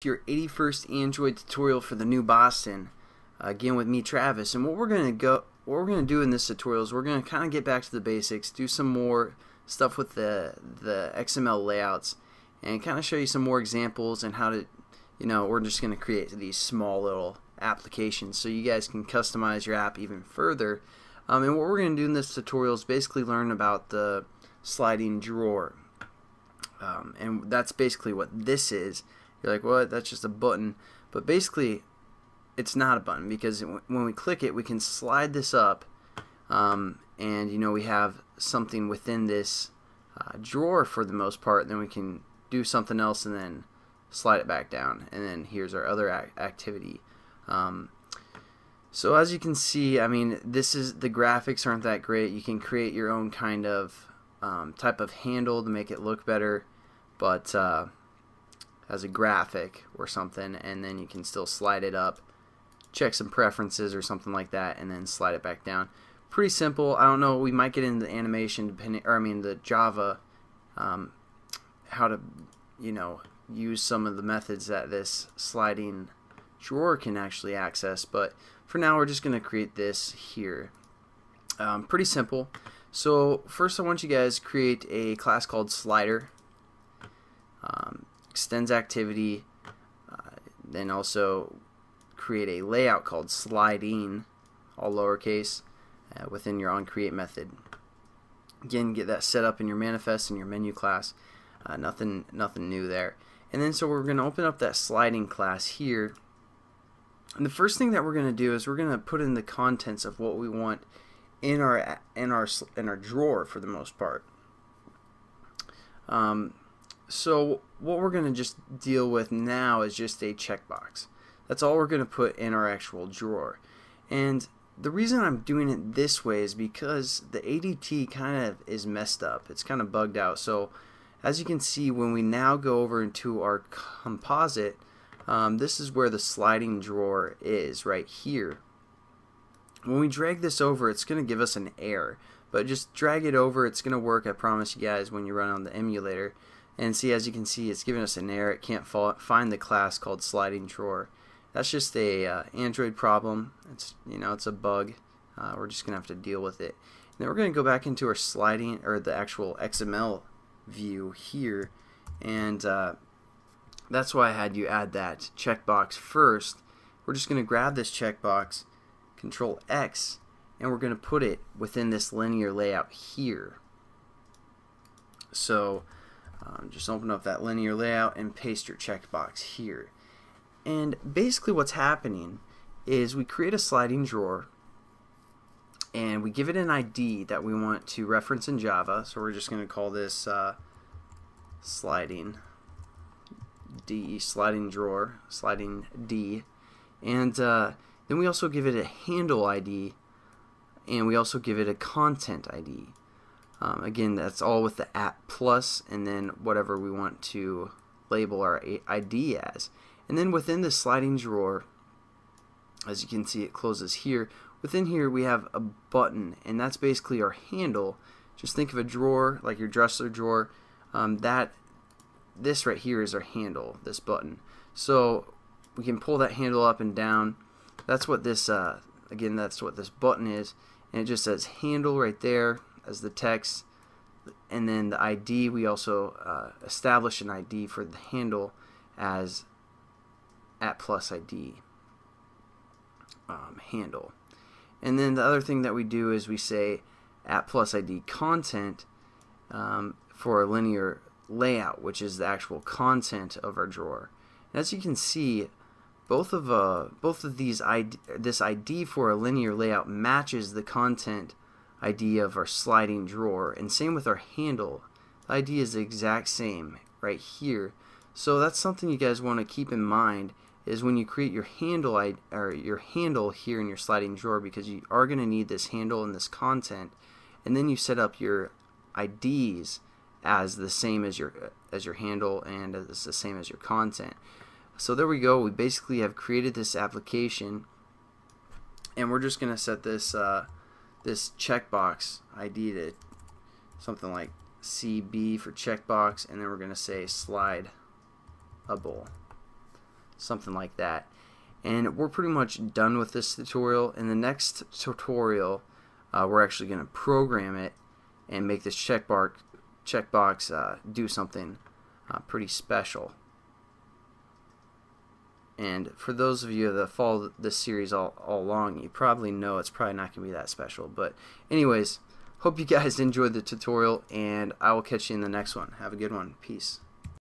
Your 81st Android tutorial for the new Boston, again with me, Travis. And what we're gonna do in this tutorial is we're gonna kind of get back to the basics, do some more stuff with the XML layouts, and kind of show you some more examples and how to, we're just gonna create these small little applications so you guys can customize your app even further. And what we're gonna do in this tutorial is basically learn about the sliding drawer, and that's basically what this is. You're like, what? That's just a button. But basically, it's not a button, because when we click it, we can slide this up, and we have something within this drawer for the most part. And then we can do something else and then slide it back down. And then here's our other activity. So as you can see, the graphics aren't that great. You can create your own kind of type of handle to make it look better, but as a graphic or something, and then you can still slide it up, check some preferences or something like that, and then slide it back down. Pretty simple. I don't know, we might get into the animation the Java, how to use some of the methods that this sliding drawer can actually access, but for now we're just going to create this here. Pretty simple. So first I want you guys to create a class called slider. Extends activity, then also create a layout called sliding, all lowercase, within your onCreate method. Again, get that set up in your manifest and your menu class. Nothing new there. And then so we're going to open up that sliding class here. And the first thing that we're going to do is we're going to put in the contents of what we want in our drawer for the most part. So what we're going to just deal with now is just a checkbox. That's all we're going to put in our actual drawer. And the reason I'm doing it this way is because the ADT kind of is messed up. It's kind of bugged out. So as you can see, when we now go over into our composite, this is where the sliding drawer is, right here. When we drag this over, it's going to give us an error. But just drag it over, it's going to work, I promise you guys, when you run on the emulator. And see, as you can see, it's giving us an error. It can't find the class called sliding drawer. That's just a Android problem. It's it's a bug. We're just gonna have to deal with it. And then we're gonna go back into our sliding, or the actual XML view here, and that's why I had you add that checkbox first. We're just gonna grab this checkbox, Control X, and we're gonna put it within this linear layout here. So just open up that linear layout and paste your checkbox here. And basically what's happening is we create a sliding drawer and we give it an ID that we want to reference in Java. So we're just going to call this sliding drawer, sliding D. And then we also give it a handle ID, and we also give it a content ID. Again, that's all with the app plus, and then whatever we want to label our ID as. And then within the sliding drawer, as you can see, it closes here. Within here we have a button, and that's basically our handle. Just think of a drawer like your dresser drawer. This right here is our handle, this button. So we can pull that handle up and down. That's what this again, that's what this button is, and it just says handle right there as the text. And then the ID, we also establish an ID for the handle as @ID handle. And then the other thing that we do is we say @ID content for a linear layout, which is the actual content of our drawer. And as you can see, both of these this ID for a linear layout matches the content ID of our sliding drawer, and same with our handle. The ID is the exact same right here. So that's something you guys want to keep in mind, is when you create your handle here in your sliding drawer, because you are going to need this handle and this content, and then you set up your IDs as the same as your handle and as the same as your content. So there we go. We basically have created this application, and we're just going to set this this checkbox ID to something like CB for checkbox, and then we're going to say slideable. something like that. And we're pretty much done with this tutorial. In the next tutorial, we're actually going to program it and make this checkbox do something pretty special. And for those of you that follow this series all along, you probably know it's probably not going to be that special. But anyways, hope you guys enjoyed the tutorial, and I will catch you in the next one. Have a good one. Peace.